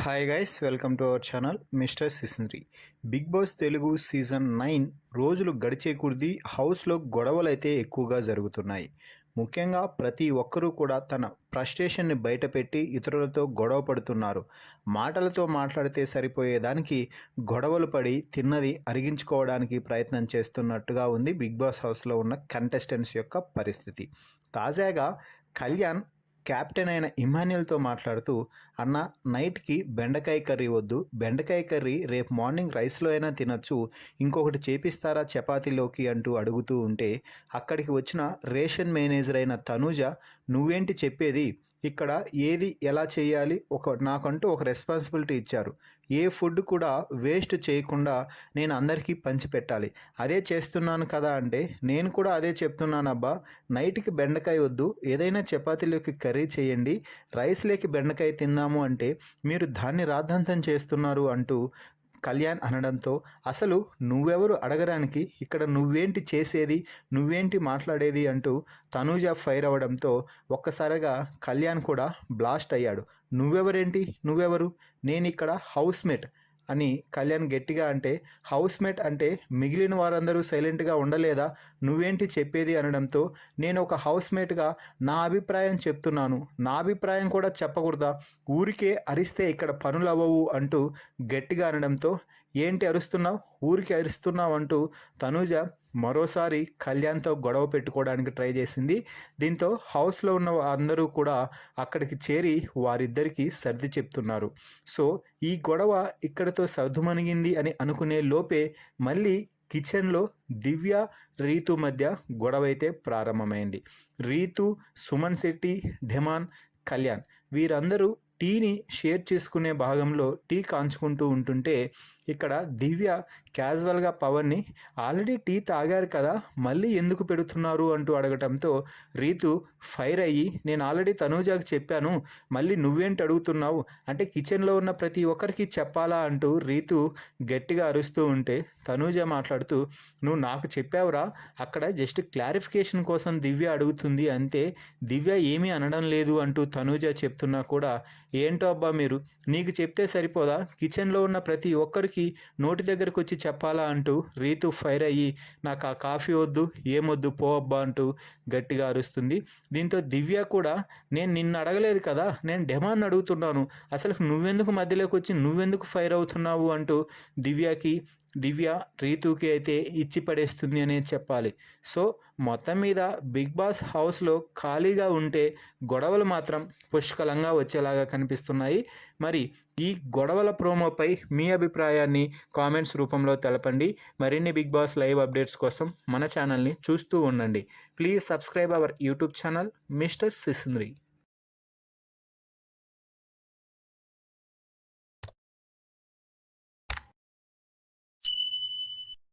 Hi guys, welcome to our channel Mister Sisindri. Bigg Boss Telugu season 9 రోజులు గడిచే కొద్దీ హౌస్లో గొడవలు అయితే ఎక్కువగా జరుగుతున్నాయి. ముఖ్యంగా ప్రతి ఒక్కరూ కూడా తన ఫ్రస్ట్రేషన్ని బయటపెట్టి ఇతరులతో గొడవ పడుతున్నారు. మాటలతో మాట్లాడితే సరిపోయేదానికి గొడవలు పడి తిన్నది అరిగించుకోవడానికి ప్రయత్నం చేస్తున్నట్టుగా ఉంది బిగ్ బాస్ హౌస్లో ఉన్న కంటెస్టెంట్స్ యొక్క పరిస్థితి. తాజాగా కళ్యాణ్ కెప్టెన్ అయిన ఇమాన్యుయల్తో మాట్లాడుతూ, అన్న నైట్కి బెండకాయ కర్రీ వద్దు, బెండకాయ కర్రీ రేపు మార్నింగ్ రైస్లో అయినా తినొచ్చు, ఇంకొకటి చేపిస్తారా చపాతీలోకి అంటూ అడుగుతూ ఉంటే, అక్కడికి వచ్చిన రేషన్ మేనేజర్ అయిన తనూజ, నువ్వేంటి చెప్పేది, ఇక్కడ ఏది ఎలా చేయాలి, నాకంటూ ఒక రెస్పాన్సిబిలిటీ ఇచ్చారు, ఏ ఫుడ్ కూడా వేస్ట్ చేయకుండా నేను అందరికీ పంచిపెట్టాలి, అదే చేస్తున్నాను కదా అంటే, నేను కూడా అదే చెప్తున్నానబ్బా, నైట్కి బెండకాయ వద్దు, ఏదైనా చపాతీలోకి కర్రీ చేయండి, రైస్లోకి బెండకాయ తిందాము అంటే మీరు దాన్ని రాద్ధాంతం చేస్తున్నారు అంటూ కళ్యాణ్ అనడంతో, అసలు నువ్వెవరు అడగడానికి, ఇక్కడ నువ్వేంటి చేసేది, నువ్వేంటి మాట్లాడేది అంటూ తనూజ ఫైర్ అవ్వడంతో ఒక్కసారిగా కళ్యాణ్ కూడా బ్లాస్ట్ అయ్యాడు. నువ్వెవరు, నేను ఇక్కడ హౌస్మేట్ అని కళ్యాణ్ గట్టిగా అంటే, హౌస్మేట్ అంటే మిగిలిన వారందరూ సైలెంట్గా ఉండలేదా, నువ్వేంటి చెప్పేది అనడంతో, నేను ఒక హౌస్మేట్గా నా అభిప్రాయం చెప్తున్నాను, నా అభిప్రాయం కూడా చెప్పకూడదా, ఊరికే అరిస్తే ఇక్కడ పనులు అవ్వవు అంటూ గట్టిగా అనడంతో, ఏంటి అరుస్తున్నావు, ఊరికి అరుస్తున్నావు అంటూ తనూజ మరోసారి కళ్యాణ్తో గొడవ పెట్టుకోవడానికి ట్రై చేసింది. దీంతో హౌస్లో ఉన్న అందరూ కూడా అక్కడికి చేరి వారిద్దరికీ సర్ది చెప్తున్నారు. సో ఈ గొడవ ఇక్కడితో సర్దుమణిగింది అని అనుకునే లోపే మళ్ళీ కిచెన్లో దివ్య, రీతు మధ్య గొడవ అయితే ప్రారంభమైంది. రీతు, సుమన్ శెట్టి, ఢెమాన్, కళ్యాణ్ వీరందరూ టీని షేర్ చేసుకునే భాగంలో టీ కాంచుకుంటూ ఉంటుంటే, ఇక్కడ దివ్య క్యాజువల్గా పవన్ని, ఆల్రెడీ టీ తాగారు కదా మళ్ళీ ఎందుకు పెడుతున్నారు అంటూ అడగటంతో రీతు ఫైర్ అయ్యి, నేను ఆల్రెడీ తనూజాకి చెప్పాను, మళ్ళీ నువ్వేంటి అడుగుతున్నావు అంటే కిచెన్లో ఉన్న ప్రతి ఒక్కరికి చెప్పాలా అంటూ రీతు గట్టిగా అరుస్తూ ఉంటే, తనూజ మాట్లాడుతూ, నువ్వు నాకు చెప్పావురా, అక్కడ జస్ట్ క్లారిఫికేషన్ కోసం దివ్య అడుగుతుంది అంతే, దివ్య ఏమీ అనడం లేదు అంటూ తనూజ చెప్తున్నా కూడా, ఏంటో అబ్బా మీరు, నీకు చెప్తే సరిపోదా, కిచెన్లో ఉన్న ప్రతి ఒక్కరికి నోటి దగ్గరకు వచ్చి చెప్పాలా అంటూ రీతు ఫైర్ అయ్యి, నాకు ఆ కాఫీ వద్దు, ఏమొద్దు, పో అబ్బా అంటూ గట్టిగా అరుస్తుంది. దీంతో దివ్య కూడా, నేను నిన్ను అడగలేదు కదా, నేను డెమాన్ అడుగుతున్నాను, అసలు నువ్వెందుకు మధ్యలోకి వచ్చి నువ్వెందుకు ఫైర్ అవుతున్నావు అంటూ దివ్య రీతుకి అయితే ఇచ్చి పడేస్తుంది అనే చెప్పాలి. సో మొత్తం మీద బిగ్ బాస్ హౌస్లో ఖాళీగా ఉంటే గొడవలు మాత్రం పుష్కలంగా వచ్చేలాగా కనిపిస్తున్నాయి. మరి ఈ గొడవల ప్రోమోపై మీ అభిప్రాయాన్ని కామెంట్స్ రూపంలో తెలపండి. మరిన్ని బిగ్ బాస్ లైవ్ అప్డేట్స్ కోసం మన ఛానల్ని చూస్తూ ఉండండి. Please subscribe our YouTube channel Mister సిసింద్రి.